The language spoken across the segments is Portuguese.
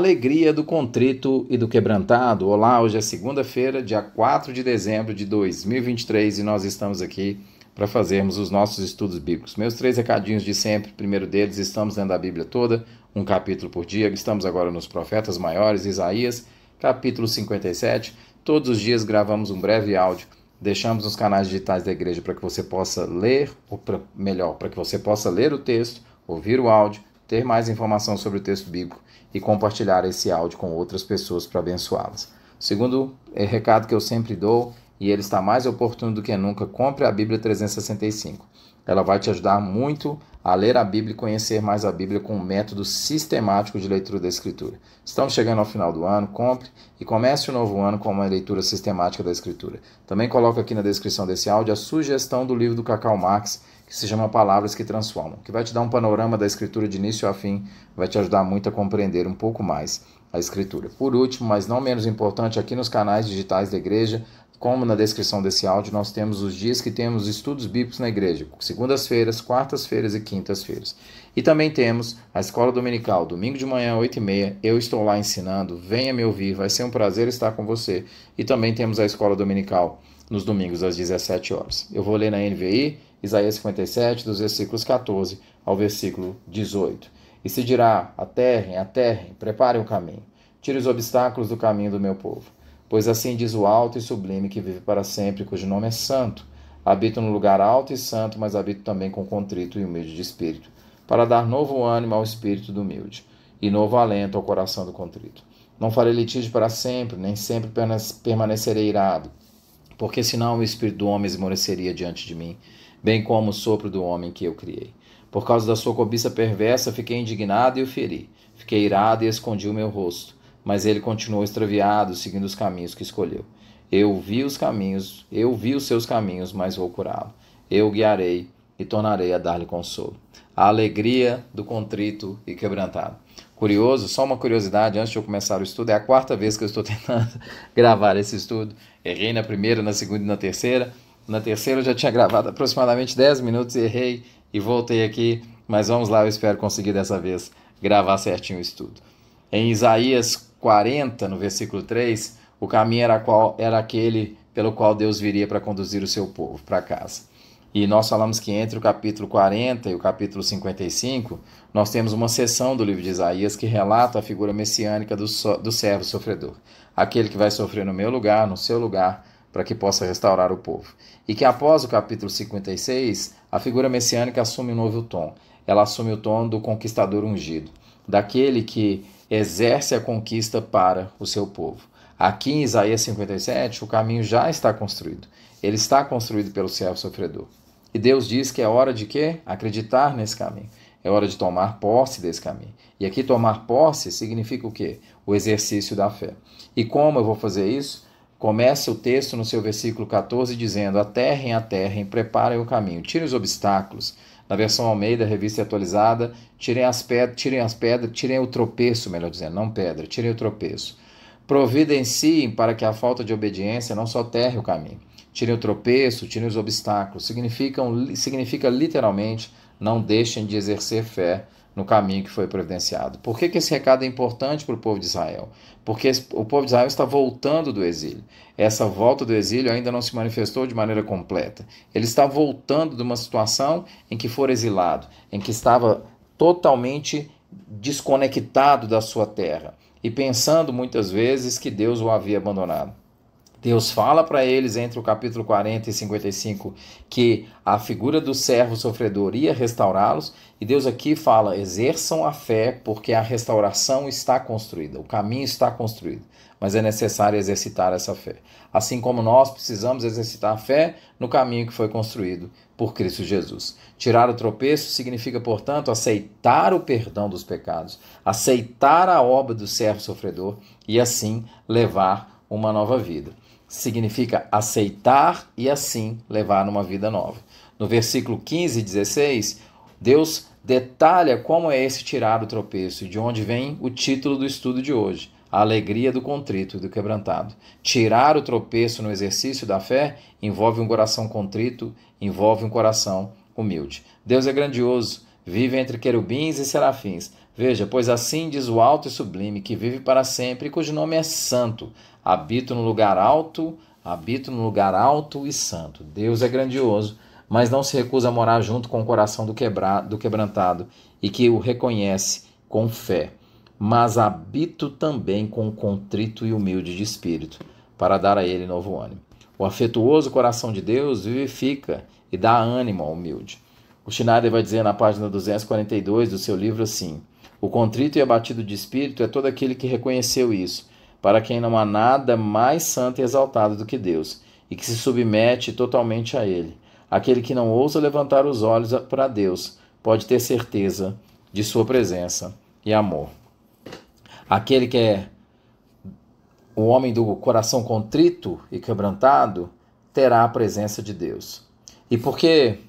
Alegria do contrito e do quebrantado. Olá, hoje é segunda-feira, dia 4 de dezembro de 2023 e nós estamos aqui para fazermos os nossos estudos bíblicos. Meus 3 recadinhos de sempre. Primeiro deles, estamos lendo a Bíblia toda, um capítulo por dia. Estamos agora nos profetas maiores, Isaías, capítulo 57. Todos os dias gravamos um breve áudio. Deixamos nos canais digitais da igreja para que você possa ler, ou para que você possa ler o texto, ouvir o áudio, ter mais informação sobre o texto bíblico e compartilhar esse áudio com outras pessoas para abençoá-las. Segundo recado que eu sempre dou, e ele está mais oportuno do que nunca, compre a Bíblia 365. Ela vai te ajudar muito a ler a Bíblia e conhecer mais a Bíblia com um método sistemático de leitura da Escritura. Estamos chegando ao final do ano, compre e comece o novo ano com uma leitura sistemática da Escritura. Também coloco aqui na descrição desse áudio a sugestão do livro do Cacau Marx, que se chama Palavras que Transformam, que vai te dar um panorama da Escritura de início a fim, vai te ajudar muito a compreender um pouco mais a Escritura. Por último, mas não menos importante, aqui nos canais digitais da igreja, como na descrição desse áudio, nós temos os dias que temos estudos bíblicos na igreja, segundas-feiras, quartas-feiras e quintas-feiras. E também temos a escola dominical, domingo de manhã, 8h30, eu estou lá ensinando, venha me ouvir, vai ser um prazer estar com você. E também temos a escola dominical nos domingos às 17 horas. Eu vou ler na NVI, Isaías 57, dos versículos 14 ao versículo 18. E se dirá, aterrem, preparem o caminho, tire os obstáculos do caminho do meu povo. Pois assim diz o alto e sublime que vive para sempre, cujo nome é santo. Habito no lugar alto e santo, mas habito também com contrito e humilde de espírito, para dar novo ânimo ao espírito do humilde, e novo alento ao coração do contrito. Não farei litígio para sempre, nem sempre permanecerei irado, porque senão o espírito do homem esmoreceria diante de mim, bem como o sopro do homem que eu criei. Por causa da sua cobiça perversa, fiquei indignado e o feri. Fiquei irado e escondi o meu rosto. Mas ele continuou extraviado, seguindo os caminhos que escolheu. Eu vi os seus caminhos, mas vou curá-lo. Eu o guiarei e tornarei a dar-lhe consolo. A alegria do contrito e quebrantado. Curioso, só uma curiosidade, antes de eu começar o estudo, é a quarta vez que eu estou tentando gravar esse estudo. Errei na primeira, na segunda e na terceira. Na terceira eu já tinha gravado aproximadamente 10 minutos, errei e voltei aqui, mas vamos lá, eu espero conseguir dessa vez gravar certinho o estudo. Em Isaías 40, no versículo 3, o caminho era aquele pelo qual Deus viria para conduzir o seu povo para casa. E nós falamos que entre o capítulo 40 e o capítulo 55, nós temos uma seção do livro de Isaías que relata a figura messiânica do servo sofredor, aquele que vai sofrer no meu lugar, no seu lugar, para que possa restaurar o povo. E que após o capítulo 56, a figura messiânica assume um novo tom. Ela assume o tom do conquistador ungido, daquele que exerce a conquista para o seu povo. Aqui em Isaías 57, o caminho já está construído. Ele está construído pelo servo sofredor. E Deus diz que é hora de quê? Acreditar nesse caminho. É hora de tomar posse desse caminho. E aqui tomar posse significa o quê? O exercício da fé. E como eu vou fazer isso? Começa o texto no seu versículo 14 dizendo: aterrem, preparem o caminho, tirem os obstáculos. Na versão Almeida, revista atualizada, tirem o tropeço, melhor dizendo, não pedra, tirem o tropeço. Providenciem para que a falta de obediência não soterre o caminho. Tirem o tropeço, tirem os obstáculos. Significa literalmente, não deixem de exercer fé no caminho que foi providenciado. Por que esse recado é importante para o povo de Israel? Porque o povo de Israel está voltando do exílio. Essa volta do exílio ainda não se manifestou de maneira completa. Ele está voltando de uma situação em que for exilado, em que estava totalmente desconectado da sua terra e pensando muitas vezes que Deus o havia abandonado. Deus fala para eles entre o capítulo 40 e 55 que a figura do servo sofredor ia restaurá-los, e Deus aqui fala: exerçam a fé porque a restauração está construída, o caminho está construído, mas é necessário exercitar essa fé. Assim como nós precisamos exercitar a fé no caminho que foi construído por Cristo Jesus. Tirar o tropeço significa, portanto, aceitar o perdão dos pecados, aceitar a obra do servo sofredor e assim levar uma nova vida. Significa aceitar e assim levar uma vida nova. No versículo 15 e 16, Deus detalha como é esse tirar o tropeço e de onde vem o título do estudo de hoje: a alegria do contrito e do quebrantado. Tirar o tropeço no exercício da fé envolve um coração contrito, envolve um coração humilde. Deus é grandioso, vive entre querubins e serafins, Veja, pois assim diz o alto e sublime, que vive para sempre, e cujo nome é santo. Habito no lugar alto e santo. Deus é grandioso, mas não se recusa a morar junto com o coração do quebrantado e que o reconhece com fé. Mas habito também com o contrito e humilde de espírito, para dar a ele novo ânimo. O afetuoso coração de Deus vivifica e dá ânimo ao humilde. O Schneider vai dizer na página 242 do seu livro assim: o contrito e abatido de espírito é todo aquele que reconheceu isso, para quem não há nada mais santo e exaltado do que Deus, e que se submete totalmente a Ele. Aquele que não ousa levantar os olhos para Deus pode ter certeza de sua presença e amor. Aquele que é o homem do coração contrito e quebrantado terá a presença de Deus. E por que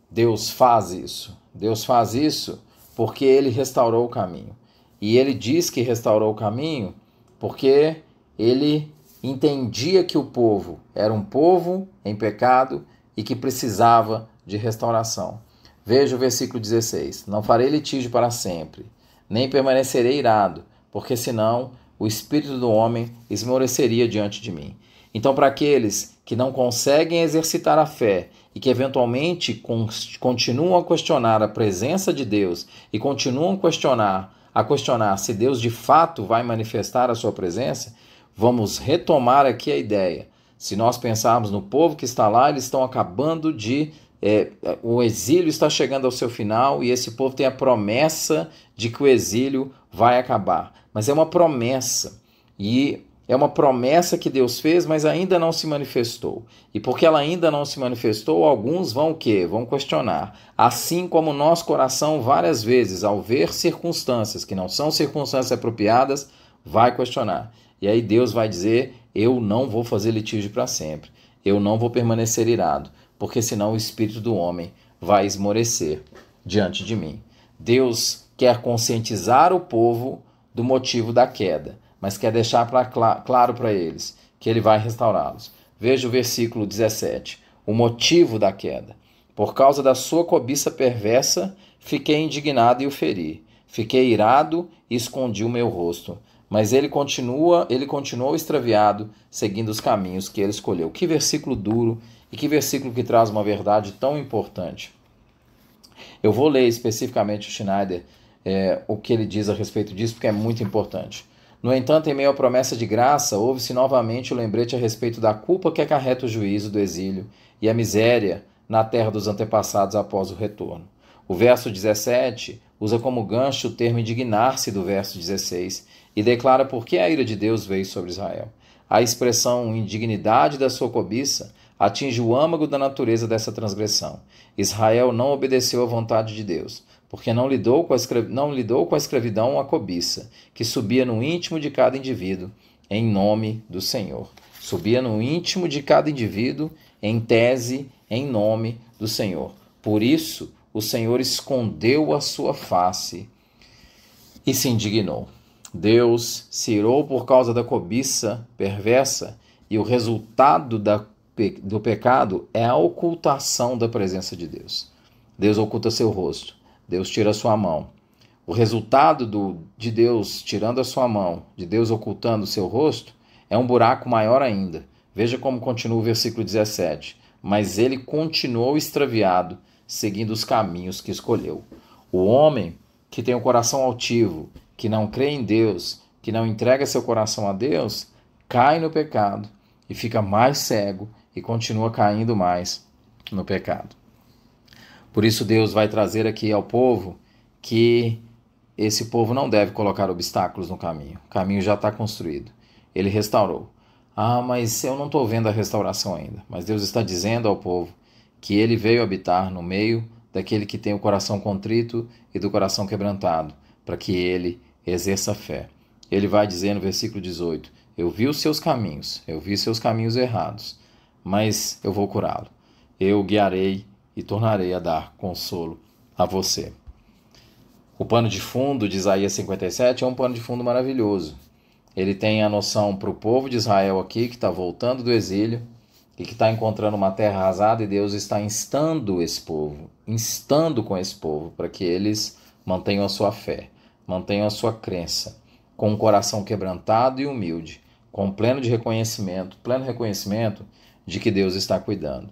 Deus faz isso? Deus faz isso porque Ele restaurou o caminho. E Ele diz que restaurou o caminho porque Ele entendia que o povo era um povo em pecado e que precisava de restauração. Veja o versículo 16. Não farei litígio para sempre, nem permanecerei irado, porque senão o espírito do homem esmoreceria diante de mim. Então, para aqueles que não conseguem exercitar a fé e que eventualmente continuam a questionar a presença de Deus e continuam a questionar se Deus de fato vai manifestar a sua presença, vamos retomar aqui a ideia. Se nós pensarmos no povo que está lá, eles estão acabando de... o exílio está chegando ao seu final e esse povo tem a promessa de que o exílio vai acabar. Mas é uma promessa, e é uma promessa que Deus fez, mas ainda não se manifestou. E porque ela ainda não se manifestou, alguns vão o quê? Vão questionar. Assim como o nosso coração, várias vezes, ao ver circunstâncias que não são circunstâncias apropriadas, vai questionar. E aí Deus vai dizer: eu não vou fazer litígio para sempre. Eu não vou permanecer irado, porque senão o espírito do homem vai esmorecer diante de mim. Deus quer conscientizar o povo do motivo da queda, mas quer deixar claro para eles que ele vai restaurá-los. Veja o versículo 17. O motivo da queda. Por causa da sua cobiça perversa, fiquei indignado e o feri. Fiquei irado e escondi o meu rosto. Mas ele continuou extraviado, seguindo os caminhos que ele escolheu. Que versículo duro e que versículo que traz uma verdade tão importante. Eu vou ler especificamente o Schneider, o que ele diz a respeito disso, porque é muito importante. No entanto, em meio à promessa de graça, houve-se novamente o lembrete a respeito da culpa que acarreta o juízo do exílio e a miséria na terra dos antepassados após o retorno. O verso 17 usa como gancho o termo indignar-se do verso 16 e declara por que a ira de Deus veio sobre Israel. A expressão indignidade da sua cobiça atinge o âmago da natureza dessa transgressão. Israel não obedeceu à vontade de Deus, porque não lidou com a escravidão a cobiça, que subia no íntimo de cada indivíduo, em nome do Senhor. Subia no íntimo de cada indivíduo, em tese, em nome do Senhor. Por isso, o Senhor escondeu a sua face e se indignou. Deus se irou por causa da cobiça perversa, e o resultado do pecado é a ocultação da presença de Deus. Deus oculta seu rosto. Deus tira a sua mão. O resultado de Deus tirando a sua mão, de Deus ocultando o seu rosto, é um buraco maior ainda. Veja como continua o versículo 17. Mas ele continuou extraviado, seguindo os caminhos que escolheu. O homem que tem o coração altivo, que não crê em Deus, que não entrega seu coração a Deus, cai no pecado e fica mais cego e continua caindo mais no pecado. Por isso Deus vai trazer aqui ao povo que esse povo não deve colocar obstáculos no caminho. O caminho já está construído. Ele restaurou. Ah, mas eu não estou vendo a restauração ainda. Mas Deus está dizendo ao povo que ele veio habitar no meio daquele que tem o coração contrito e do coração quebrantado, para que ele exerça fé. Ele vai dizer no versículo 18, eu vi os seus caminhos errados, mas eu vou curá-lo. Eu o guiarei e tornarei a dar consolo a você. O pano de fundo de Isaías 57 é um pano de fundo maravilhoso. Ele tem a noção para o povo de Israel aqui, que está voltando do exílio e que está encontrando uma terra arrasada, e Deus está instando com esse povo, para que eles mantenham a sua fé. mantenham a sua crença com um coração quebrantado e humilde, com pleno reconhecimento de que Deus está cuidando.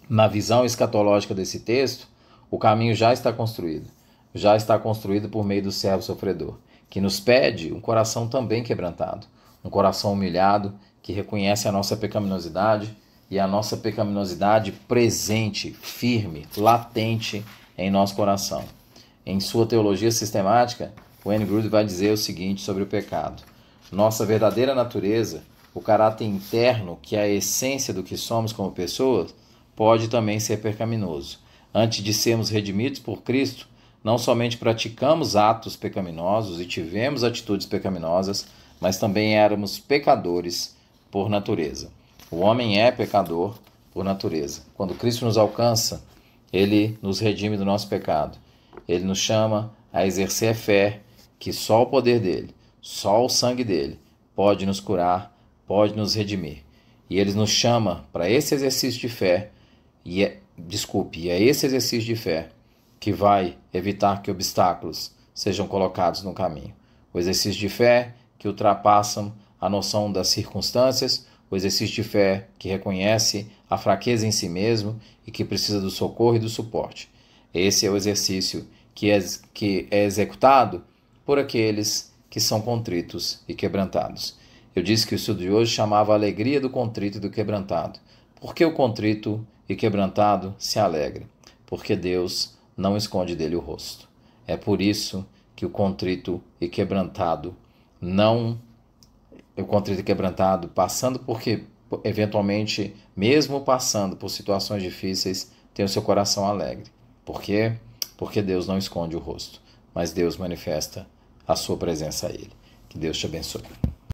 Na visão escatológica desse texto, o caminho já está construído por meio do servo sofredor, que nos pede um coração também quebrantado, um coração humilhado, que reconhece a nossa pecaminosidade e a nossa pecaminosidade presente, firme, latente em nosso coração. Em sua teologia sistemática, Wayne Grudem vai dizer o seguinte sobre o pecado: nossa verdadeira natureza, o caráter interno, que é a essência do que somos como pessoas, pode também ser pecaminoso. Antes de sermos redimidos por Cristo, não somente praticamos atos pecaminosos e tivemos atitudes pecaminosas, mas também éramos pecadores por natureza. O homem é pecador por natureza. Quando Cristo nos alcança, Ele nos redime do nosso pecado. Ele nos chama a exercer a fé que só o poder dele, só o sangue dele pode nos curar, pode nos redimir. E Ele nos chama para esse exercício de fé, e é esse exercício de fé que vai evitar que obstáculos sejam colocados no caminho. O exercício de fé que ultrapassam a noção das circunstâncias, o exercício de fé que reconhece a fraqueza em si mesmo e que precisa do socorro e do suporte. Esse é o exercício que é executado por aqueles que são contritos e quebrantados. Eu disse que o estudo de hoje chamava a alegria do contrito e do quebrantado. Por que o contrito e quebrantado se alegra? Porque Deus não esconde dele o rosto. É por isso que o contrito e quebrantado passando porque eventualmente, mesmo passando por situações difíceis, tem o seu coração alegre. Por quê? Porque Deus não esconde o rosto, mas Deus manifesta a sua presença a ele. Que Deus te abençoe.